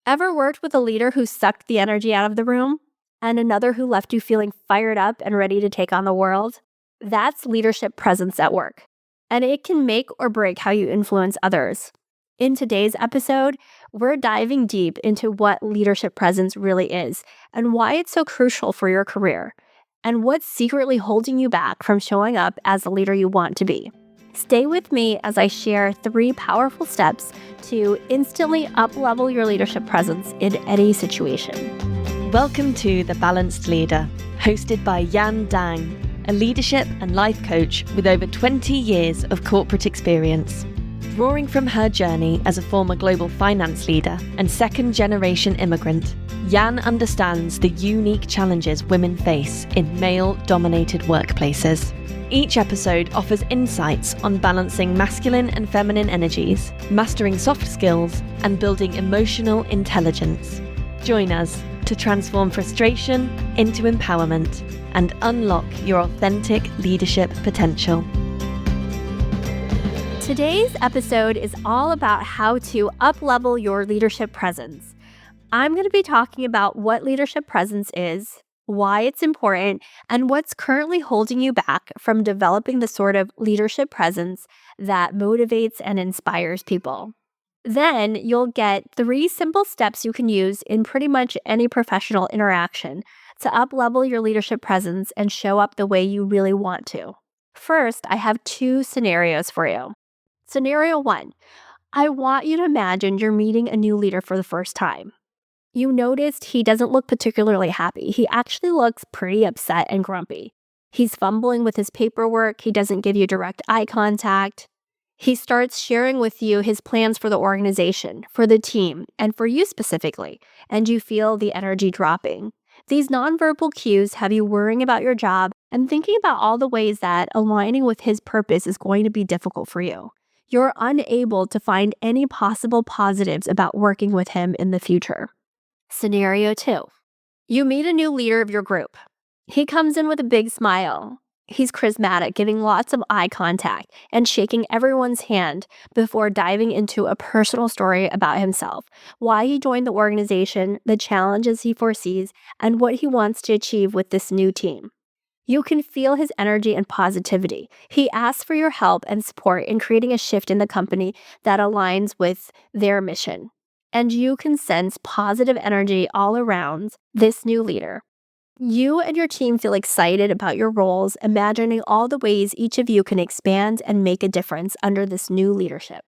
Ever worked with a leader who sucked the energy out of the room and another who left you feeling fired up and ready to take on the world? That's leadership presence at work, and it can make or break how you influence others. In today's episode, we're diving deep into what leadership presence really is and why it's so crucial for your career, and what's secretly holding you back from showing up as the leader you want to be. Stay with me as I share 3 powerful steps to instantly uplevel your leadership presence in any situation. Welcome to The Balanced Leader, hosted by Yan Dang, a leadership and life coach with over 20 years of corporate experience. Drawing from her journey as a former global finance leader and second-generation immigrant, Yan understands the unique challenges women face in male-dominated workplaces. Each episode offers insights on balancing masculine and feminine energies, mastering soft skills, and building emotional intelligence. Join us to transform frustration into empowerment and unlock your authentic leadership potential. Today's episode is all about how to uplevel your leadership presence. I'm going to be talking about what leadership presence is, why it's important, and what's currently holding you back from developing the sort of leadership presence that motivates and inspires people. Then you'll get 3 simple steps you can use in pretty much any professional interaction to uplevel your leadership presence and show up the way you really want to. First, I have 2 scenarios for you. Scenario 1, I want you to imagine you're meeting a new leader for the first time. You noticed he doesn't look particularly happy. He actually looks pretty upset and grumpy. He's fumbling with his paperwork. He doesn't give you direct eye contact. He starts sharing with you his plans for the organization, for the team, and for you specifically, and you feel the energy dropping. These nonverbal cues have you worrying about your job and thinking about all the ways that aligning with his purpose is going to be difficult for you. You're unable to find any possible positives about working with him in the future. Scenario 2. You meet a new leader of your group. He comes in with a big smile. He's charismatic, giving lots of eye contact and shaking everyone's hand before diving into a personal story about himself, why he joined the organization, the challenges he foresees, and what he wants to achieve with this new team. You can feel his energy and positivity. He asks for your help and support in creating a shift in the company that aligns with their mission. And you can sense positive energy all around this new leader. You and your team feel excited about your roles, imagining all the ways each of you can expand and make a difference under this new leadership.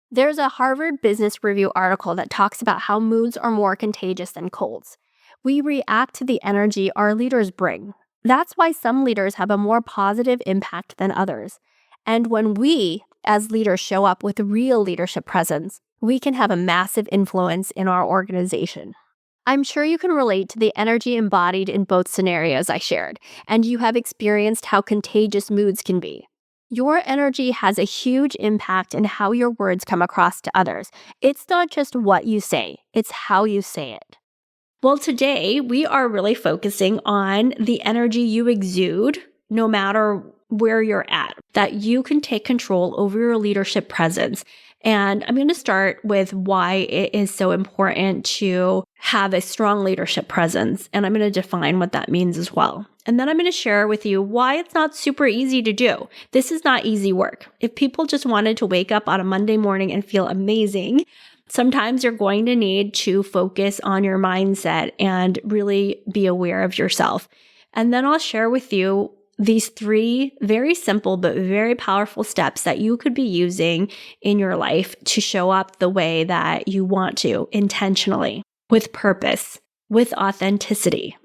There's a Harvard Business Review article that talks about how moods are more contagious than colds. We react to the energy our leaders bring. That's why some leaders have a more positive impact than others. And when we, as leaders, show up with real leadership presence, we can have a massive influence in our organization. I'm sure you can relate to the energy embodied in both scenarios I shared, and you have experienced how contagious moods can be. Your energy has a huge impact in how your words come across to others. It's not just what you say, it's how you say it. Well, today we are really focusing on the energy you exude, no matter where you're at, that you can take control over your leadership presence. And I'm going to start with why it is so important to have a strong leadership presence. And I'm going to define what that means as well. And then I'm going to share with you why it's not super easy to do. This is not easy work. If people just wanted to wake up on a Monday morning and feel amazing, sometimes you're going to need to focus on your mindset and really be aware of yourself. And then I'll share with you these 3 very simple but very powerful steps that you could be using in your life to show up the way that you want to, intentionally, with purpose, with authenticity.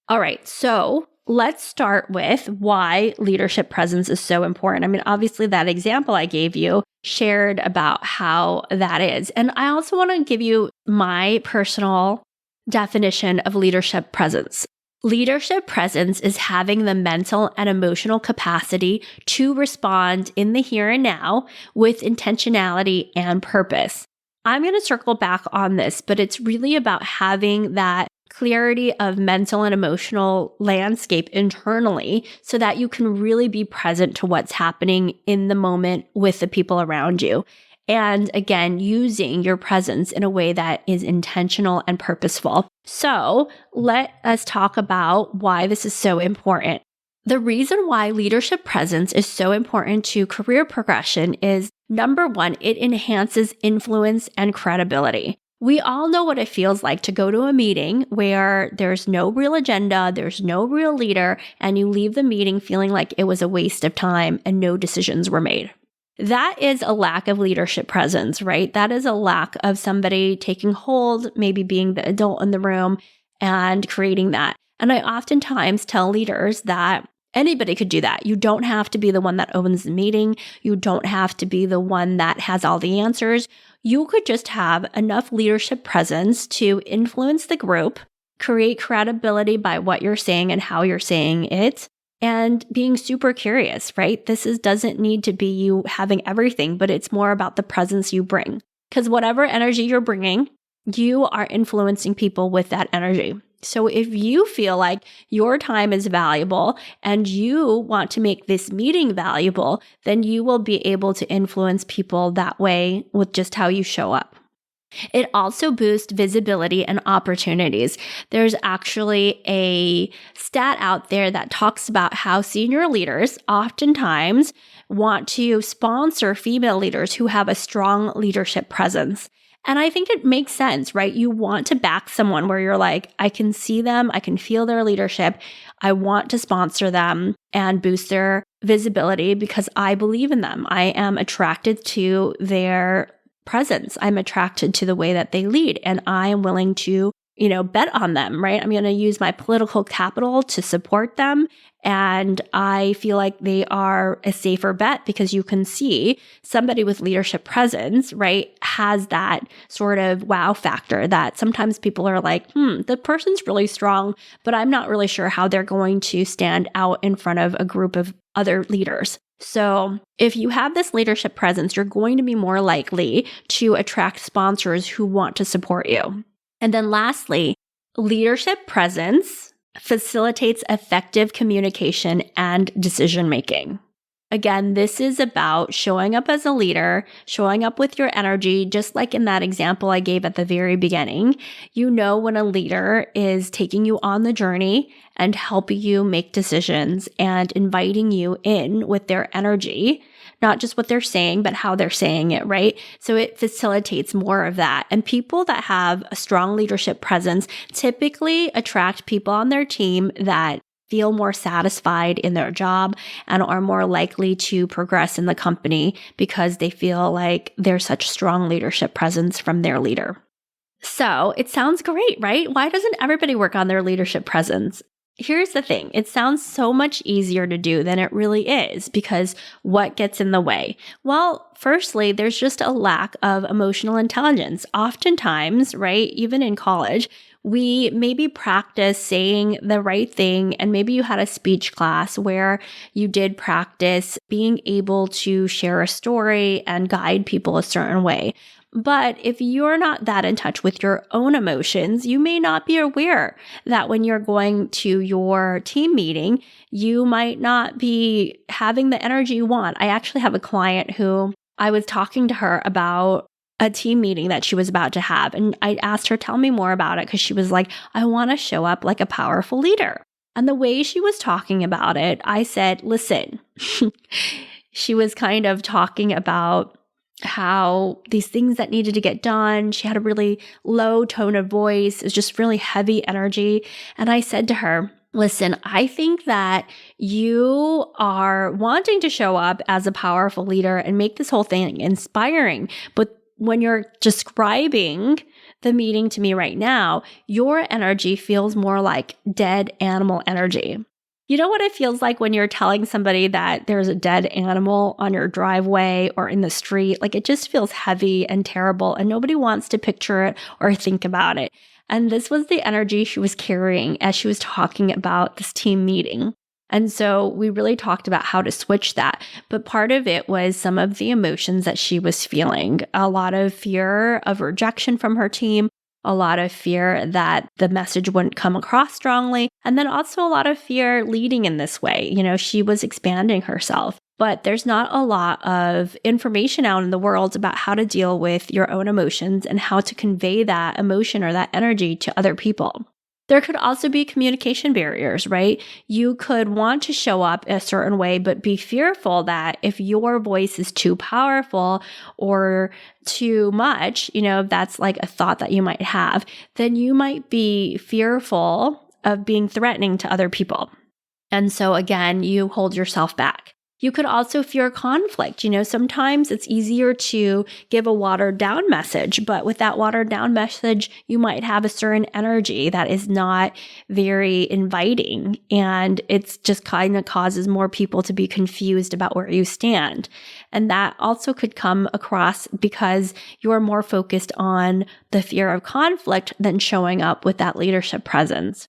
All right, so let's start with why leadership presence is so important. I mean, obviously that example I gave you shared about how that is. And I also want to give you my personal definition of leadership presence. Leadership presence is having the mental and emotional capacity to respond in the here and now with intentionality and purpose. I'm going to circle back on this, but it's really about having that clarity of mental and emotional landscape internally so that you can really be present to what's happening in the moment with the people around you. And again, using your presence in a way that is intentional and purposeful. So let us talk about why this is so important. The reason why leadership presence is so important to career progression is number one, it enhances influence and credibility. We all know what it feels like to go to a meeting where there's no real agenda, there's no real leader, and you leave the meeting feeling like it was a waste of time and no decisions were made. That is a lack of leadership presence, right? That is a lack of somebody taking hold, maybe being the adult in the room and creating that. And I oftentimes tell leaders that anybody could do that. You don't have to be the one that opens the meeting. You don't have to be the one that has all the answers. You could just have enough leadership presence to influence the group, create credibility by what you're saying and how you're saying it, and being super curious, right? Doesn't need to be you having everything, but it's more about the presence you bring. Because whatever energy you're bringing, you are influencing people with that energy. So if you feel like your time is valuable and you want to make this meeting valuable, then you will be able to influence people that way with just how you show up. It also boosts visibility and opportunities. There's actually a stat out there that talks about how senior leaders oftentimes want to sponsor female leaders who have a strong leadership presence. And I think it makes sense, right? You want to back someone where you're like, I can see them, I can feel their leadership. I want to sponsor them and boost their visibility because I believe in them. I am attracted to their presence. I'm attracted to the way that they lead, and I am willing to, bet on them, right? I'm going to use my political capital to support them. And I feel like they are a safer bet because you can see somebody with leadership presence, right, has that sort of wow factor that sometimes people are like, the person's really strong, but I'm not really sure how they're going to stand out in front of a group of other leaders. So if you have this leadership presence, you're going to be more likely to attract sponsors who want to support you. And then lastly, leadership presence facilitates effective communication and decision making. Again, this is about showing up as a leader, showing up with your energy, just like in that example I gave at the very beginning. You know when a leader is taking you on the journey and helping you make decisions and inviting you in with their energy, not just what they're saying, but how they're saying it, right? So it facilitates more of that. And people that have a strong leadership presence typically attract people on their team that feel more satisfied in their job and are more likely to progress in the company because they feel like there's such strong leadership presence from their leader. So it sounds great, right? Why doesn't everybody work on their leadership presence? Here's the thing. It sounds so much easier to do than it really is because what gets in the way? Well, firstly, there's just a lack of emotional intelligence. Oftentimes, right, even in college, we maybe practice saying the right thing, and maybe you had a speech class where you did practice being able to share a story and guide people a certain way. But if you're not that in touch with your own emotions, you may not be aware that when you're going to your team meeting, you might not be having the energy you want. I actually have a client who I was talking to her about a team meeting that she was about to have. And I asked her, tell me more about it, because she was like, I want to show up like a powerful leader. And the way she was talking about it, I said, listen, she was kind of talking about how these things that needed to get done. She had a really low tone of voice. It was just really heavy energy. And I said to her, listen, I think that you are wanting to show up as a powerful leader and make this whole thing inspiring. But when you're describing the meeting to me right now, your energy feels more like dead animal energy. You know what it feels like when you're telling somebody that there's a dead animal on your driveway or in the street? Like, it just feels heavy and terrible, and nobody wants to picture it or think about it. And this was the energy she was carrying as she was talking about this team meeting. And so we really talked about how to switch that. But part of it was some of the emotions that she was feeling, a lot of fear of rejection from her team, a lot of fear that the message wouldn't come across strongly, and then also a lot of fear leading in this way. She was expanding herself. But there's not a lot of information out in the world about how to deal with your own emotions and how to convey that emotion or that energy to other people. There could also be communication barriers, right? You could want to show up a certain way, but be fearful that if your voice is too powerful or too much, that's like a thought that you might have, then you might be fearful of being threatening to other people. And so again, you hold yourself back. You could also fear conflict. Sometimes it's easier to give a watered down message, but with that watered down message, you might have a certain energy that is not very inviting. And it's just kind of causes more people to be confused about where you stand. And that also could come across because you're more focused on the fear of conflict than showing up with that leadership presence.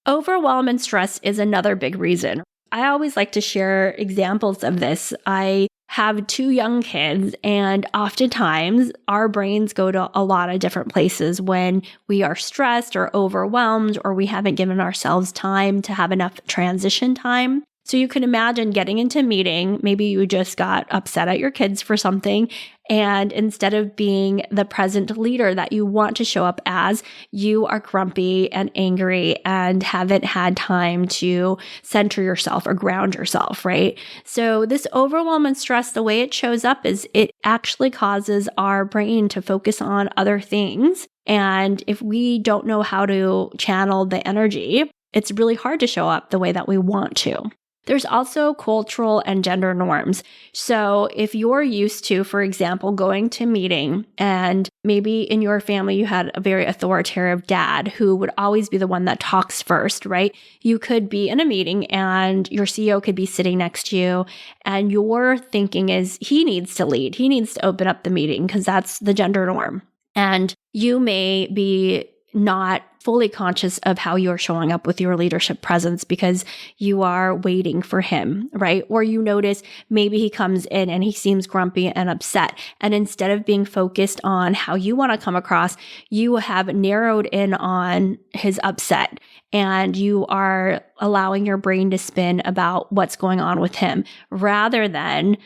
Overwhelm and stress is another big reason. I always like to share examples of this. I have 2 young kids, and oftentimes our brains go to a lot of different places when we are stressed or overwhelmed, or we haven't given ourselves time to have enough transition time. So you can imagine getting into a meeting, maybe you just got upset at your kids for something, and instead of being the present leader that you want to show up as, you are grumpy and angry and haven't had time to center yourself or ground yourself, right? So this overwhelm and stress, the way it shows up is it actually causes our brain to focus on other things. And if we don't know how to channel the energy, it's really hard to show up the way that we want to. There's also cultural and gender norms. So if you're used to, for example, going to a meeting and maybe in your family you had a very authoritative dad who would always be the one that talks first, right? You could be in a meeting and your CEO could be sitting next to you and your thinking is he needs to lead. He needs to open up the meeting because that's the gender norm. And you may be not fully conscious of how you're showing up with your leadership presence because you are waiting for him, right? Or you notice maybe he comes in and he seems grumpy and upset. And instead of being focused on how you want to come across, you have narrowed in on his upset and you are allowing your brain to spin about what's going on with him rather than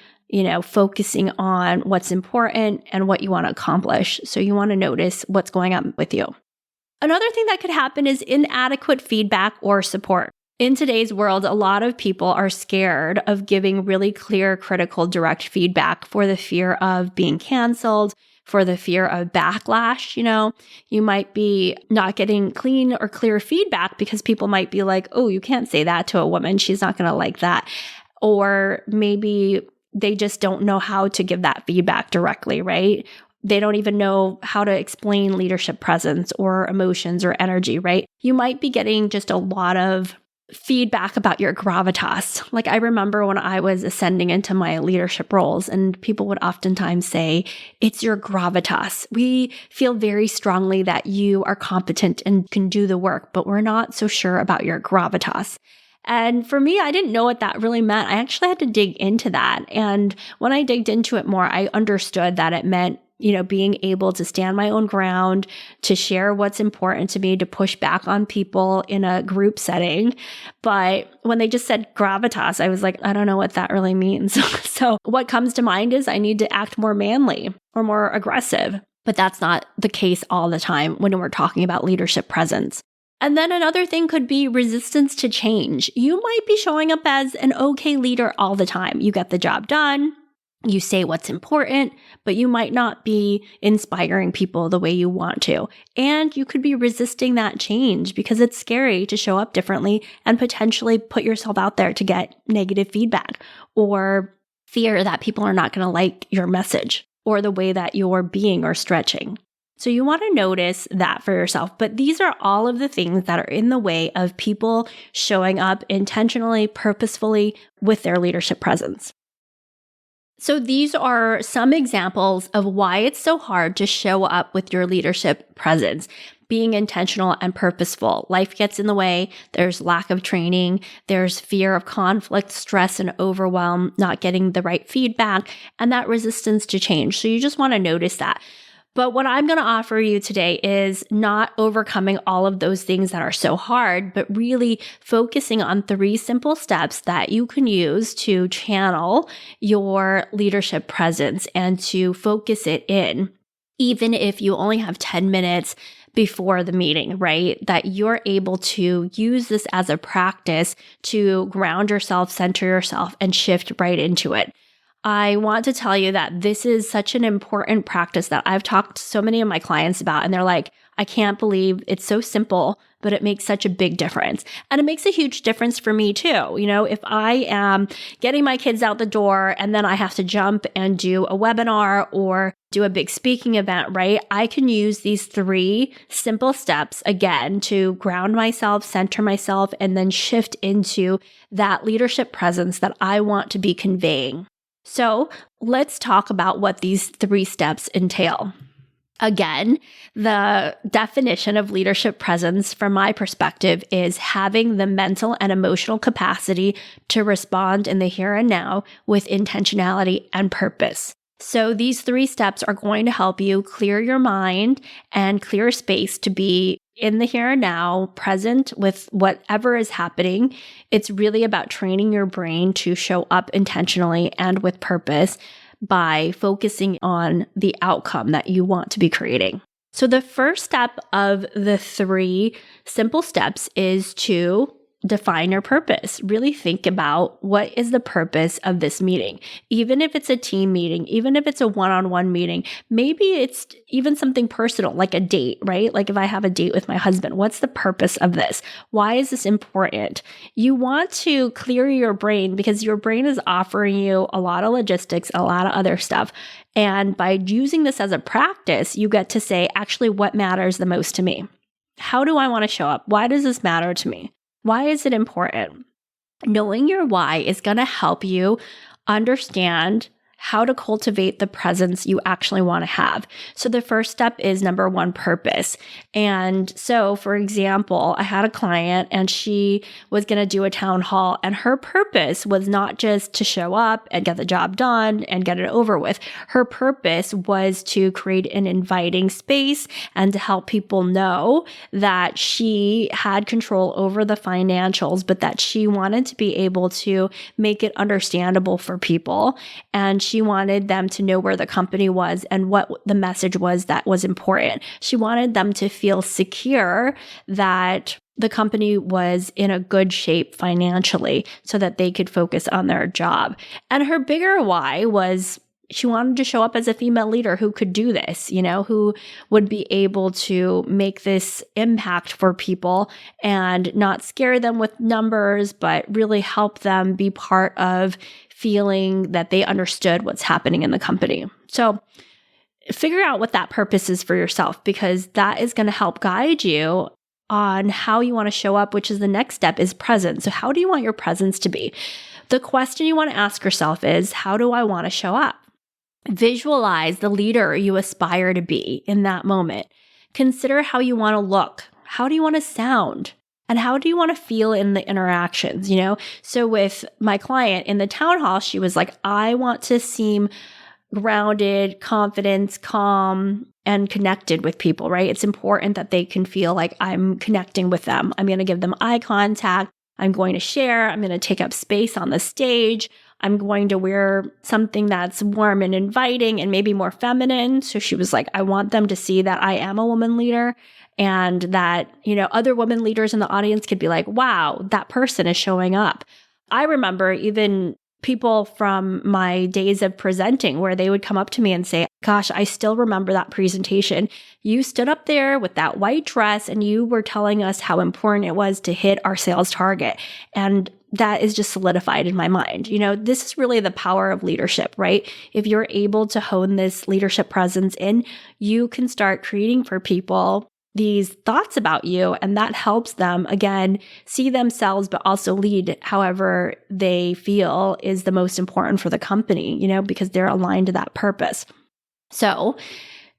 focusing on what's important and what you want to accomplish. So you want to notice what's going on with you. Another thing that could happen is inadequate feedback or support. In today's world, a lot of people are scared of giving really clear, critical, direct feedback for the fear of being canceled, for the fear of backlash. You might be not getting clean or clear feedback because people might be like, oh, you can't say that to a woman. She's not going to like that. Or maybe they just don't know how to give that feedback directly, right? They don't even know how to explain leadership presence or emotions or energy, right? You might be getting just a lot of feedback about your gravitas. Like I remember when I was ascending into my leadership roles and people would oftentimes say, it's your gravitas. We feel very strongly that you are competent and can do the work, but we're not so sure about your gravitas. And for me, I didn't know what that really meant. I actually had to dig into that. And when I digged into it more, I understood that it meant being able to stand my own ground, to share what's important to me, to push back on people in a group setting. But when they just said gravitas, I was like, I don't know what that really means. So what comes to mind is I need to act more manly or more aggressive. But that's not the case all the time when we're talking about leadership presence. And then another thing could be resistance to change. You might be showing up as an okay leader all the time. You get the job done. You say what's important, but you might not be inspiring people the way you want to. And you could be resisting that change because it's scary to show up differently and potentially put yourself out there to get negative feedback or fear that people are not going to like your message or the way that you're being or stretching. So you want to notice that for yourself. But these are all of the things that are in the way of people showing up intentionally, purposefully with their leadership presence. So these are some examples of why it's so hard to show up with your leadership presence. Being intentional and purposeful. Life gets in the way. There's lack of training. There's fear of conflict, stress, and overwhelm, not getting the right feedback, and that resistance to change. So you just want to notice that. But what I'm going to offer you today is not overcoming all of those things that are so hard, but really focusing on 3 simple steps that you can use to channel your leadership presence and to focus it in, even if you only have 10 minutes before the meeting, right? That you're able to use this as a practice to ground yourself, center yourself, and shift right into it. I want to tell you that this is such an important practice that I've talked to so many of my clients about, and they're like, I can't believe it's so simple, but it makes such a big difference. And it makes a huge difference for me too. If I am getting my kids out the door and then I have to jump and do a webinar or do a big speaking event, right? I can use these 3 simple steps again to ground myself, center myself, and then shift into that leadership presence that I want to be conveying. So let's talk about what these 3 steps entail. Again, the definition of leadership presence from my perspective is having the mental and emotional capacity to respond in the here and now with intentionality and purpose. So these 3 steps are going to help you clear your mind and clear space to be in the here and now, present with whatever is happening. It's really about training your brain to show up intentionally and with purpose by focusing on the outcome that you want to be creating. So the first step of the 3 simple steps is to define your purpose. Really think about what is the purpose of this meeting. Even if it's a team meeting, even if it's a one-on-one meeting, maybe it's even something personal, like a date, right? Like if I have a date with my husband, what's the purpose of this? Why is this important? You want to clear your brain because your brain is offering you a lot of logistics, a lot of other stuff. And by using this as a practice, you get to say, actually, what matters the most to me? How do I want to show up? Why does this matter to me? Why is it important? Knowing your why is going to help you understand how to cultivate the presence you actually want to have. So the first step is number 1, purpose. And so, for example, I had a client and she was going to do a town hall, and her purpose was not just to show up and get the job done and get it over with. Her purpose was to create an inviting space and to help people know that she had control over the financials, but that she wanted to be able to make it understandable for people. And she wanted them to know where the company was and what the message was that was important. She wanted them to feel secure that the company was in a good shape financially so that they could focus on their job. And her bigger why was she wanted to show up as a female leader who could do this, who would be able to make this impact for people and not scare them with numbers, but really help them be part of feeling that they understood what's happening in the company. So figure out what that purpose is for yourself, because that is going to help guide you on how you want to show up, which is the next step, is presence. So how do you want your presence to be? The question you want to ask yourself is, how do I want to show up? Visualize the leader you aspire to be in that moment. Consider how you want to look. How do you want to sound? And how do you want to feel in the interactions? So with my client in the town hall, she was like, I want to seem grounded, confident, calm, and connected with people, right? It's important that they can feel like I'm connecting with them. I'm going to give them eye contact. I'm going to share. I'm going to take up space on the stage. I'm going to wear something that's warm and inviting and maybe more feminine. So she was like, I want them to see that I am a woman leader, and that, other women leaders in the audience could be like, wow, that person is showing up. I remember even people from my days of presenting where they would come up to me and say, gosh, I still remember that presentation. You stood up there with that white dress and you were telling us how important it was to hit our sales target. And that is just solidified in my mind. This is really the power of leadership, right? If you're able to hone this leadership presence in, you can start creating for people these thoughts about you, and that helps them, again, see themselves, but also lead however they feel is the most important for the company, because they're aligned to that purpose. So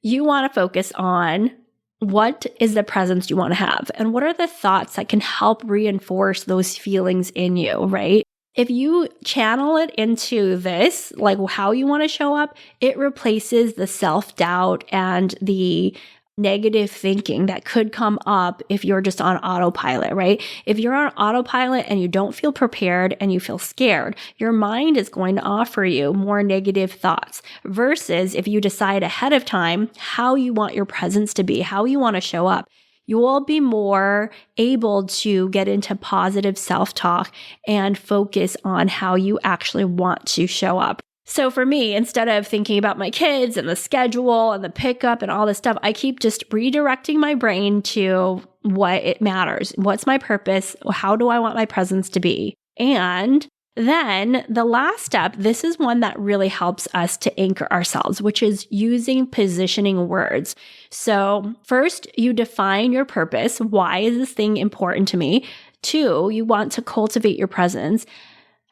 you want to focus on what is the presence you want to have, and what are the thoughts that can help reinforce those feelings in you, right? If you channel it into this, like how you want to show up, it replaces the self-doubt and the negative thinking that could come up if you're just on autopilot, right? If you're on autopilot and you don't feel prepared and you feel scared, your mind is going to offer you more negative thoughts versus if you decide ahead of time how you want your presence to be, how you want to show up. You will be more able to get into positive self-talk and focus on how you actually want to show up. So for me, instead of thinking about my kids and the schedule and the pickup and all this stuff, I keep just redirecting my brain to what it matters. What's my purpose? How do I want my presence to be? And then the last step, this is one that really helps us to anchor ourselves, which is using positioning words. So first, you define your purpose. Why is this thing important to me? 2, you want to cultivate your presence.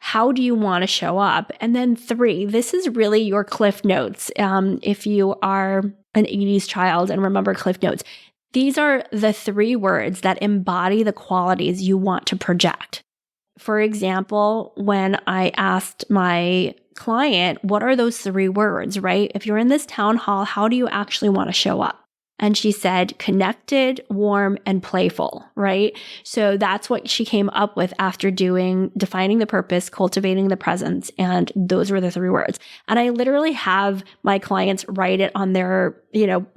How do you want to show up? And then 3, this is really your Cliff Notes. If you are an 80s child and remember Cliff Notes, these are the 3 words that embody the qualities you want to project. For example, when I asked my client, what are those 3 words, right? If you're in this town hall, how do you actually want to show up? And she said connected, warm, and playful, right? So that's what she came up with after defining the purpose, cultivating the presence. And those were the 3 words. And I literally have my clients write it on their,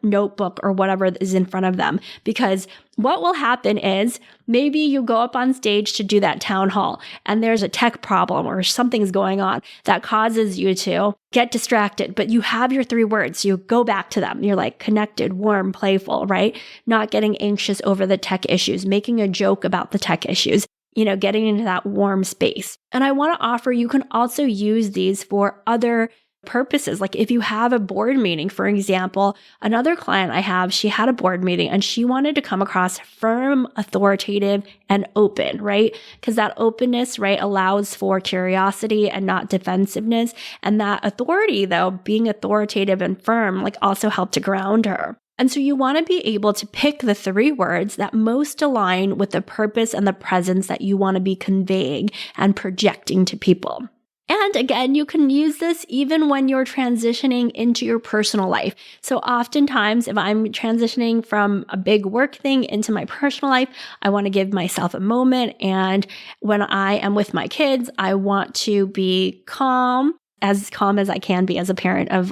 notebook or whatever is in front of them, because what will happen is maybe you go up on stage to do that town hall and there's a tech problem or something's going on that causes you to get distracted, but you have your 3 words. So you go back to them. You're like connected, warm, playful, right? Not getting anxious over the tech issues, making a joke about the tech issues, getting into that warm space. And I want to offer, you can also use these for other purposes. Like if you have a board meeting, for example, another client I have, she had a board meeting and she wanted to come across firm, authoritative, and open, right? Because that openness, right, allows for curiosity and not defensiveness. And that authority, though, being authoritative and firm, like also helped to ground her. And so you want to be able to pick the 3 words that most align with the purpose and the presence that you want to be conveying and projecting to people. And again, you can use this even when you're transitioning into your personal life. So oftentimes, if I'm transitioning from a big work thing into my personal life, I want to give myself a moment. And when I am with my kids, I want to be calm as I can be as a parent of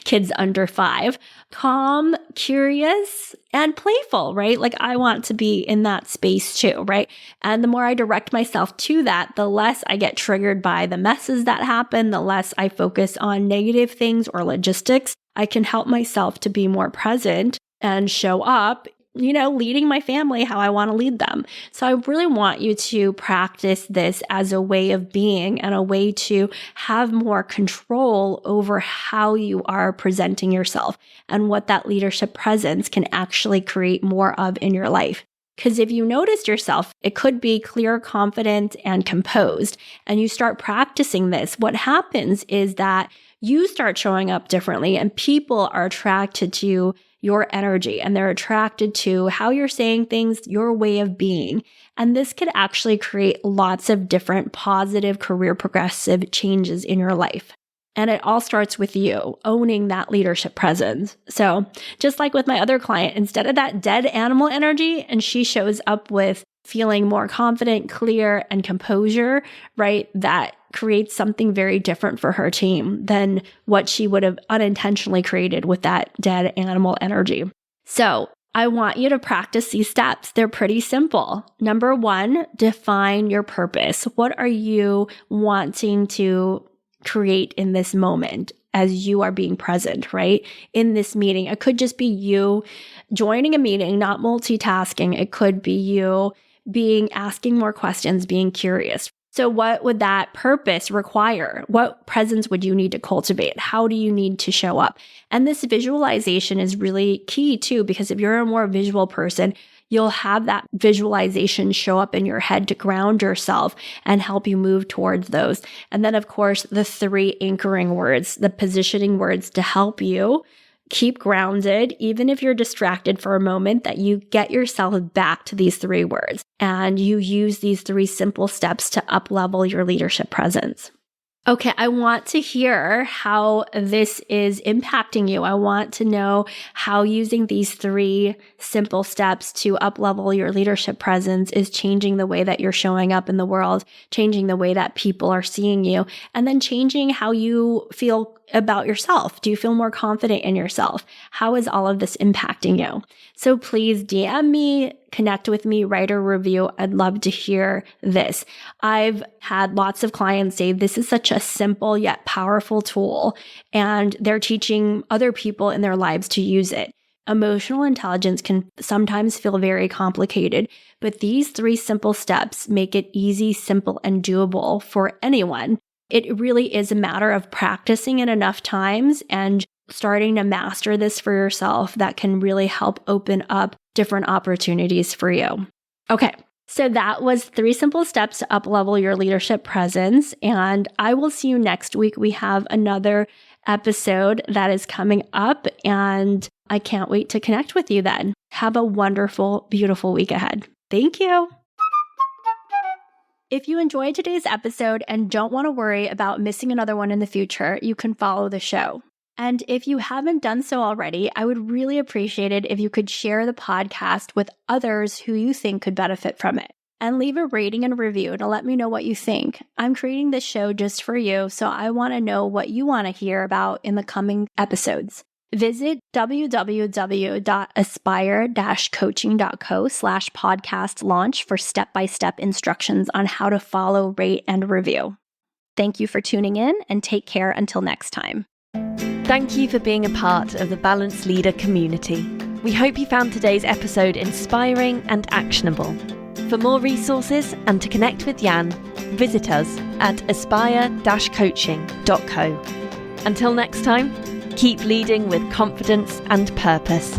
kids under 5, calm, curious, and playful, right? Like I want to be in that space too, right? And the more I direct myself to that, the less I get triggered by the messes that happen, the less I focus on negative things or logistics. I can help myself to be more present and show up, leading my family how I want to lead them. So I really want you to practice this as a way of being and a way to have more control over how you are presenting yourself and what that leadership presence can actually create more of in your life. Because if you noticed yourself, it could be clear, confident, and composed, and you start practicing this, what happens is that you start showing up differently and people are attracted to your energy and they're attracted to how you're saying things, your way of being. And this could actually create lots of different positive career progressive changes in your life. And it all starts with you owning that leadership presence. So just like with my other client, instead of that dead animal energy, and she shows up with feeling more confident, clear, and composure, right? That creates something very different for her team than what she would have unintentionally created with that dead animal energy. So I want you to practice these steps. They're pretty simple. Number 1, define your purpose. What are you wanting to create in this moment as you are being present, right? In this meeting, it could just be you joining a meeting, not multitasking. It could be you asking more questions, being curious. So what would that purpose require? What presence would you need to cultivate? How do you need to show up? And this visualization is really key too, because if you're a more visual person, you'll have that visualization show up in your head to ground yourself and help you move towards those. And then, of course, the 3 anchoring words, the positioning words to help you keep grounded, even if you're distracted for a moment, that you get yourself back to these 3 words and you use these 3 simple steps to up-level your leadership presence. Okay, I want to hear how this is impacting you. I want to know how using these 3 simple steps to up-level your leadership presence is changing the way that you're showing up in the world, changing the way that people are seeing you, and then changing how you feel about yourself. Do you feel more confident in yourself? How is all of this impacting you? So please DM me, connect with me, write a review. I'd love to hear this. I've had lots of clients say this is such a simple yet powerful tool, and they're teaching other people in their lives to use it. Emotional intelligence can sometimes feel very complicated, but these 3 simple steps make it easy, simple, and doable for anyone. It really is a matter of practicing it enough times and starting to master this for yourself that can really help open up different opportunities for you. Okay, so that was 3 simple steps to up-level your leadership presence, and I will see you next week. We have another episode that is coming up, and I can't wait to connect with you then. Have a wonderful, beautiful week ahead. Thank you. If you enjoyed today's episode and don't want to worry about missing another one in the future, you can follow the show. And if you haven't done so already, I would really appreciate it if you could share the podcast with others who you think could benefit from it. And leave a rating and review to let me know what you think. I'm creating this show just for you, so I want to know what you want to hear about in the coming episodes. Visit www.aspire-coaching.co/podcast launch for step-by-step instructions on how to follow, rate, and review. Thank you for tuning in, and take care until next time. Thank you for being a part of the Balanced Leader community. We hope you found today's episode inspiring and actionable. For more resources and to connect with Jan, visit us at aspire-coaching.co. Until next time, keep leading with confidence and purpose.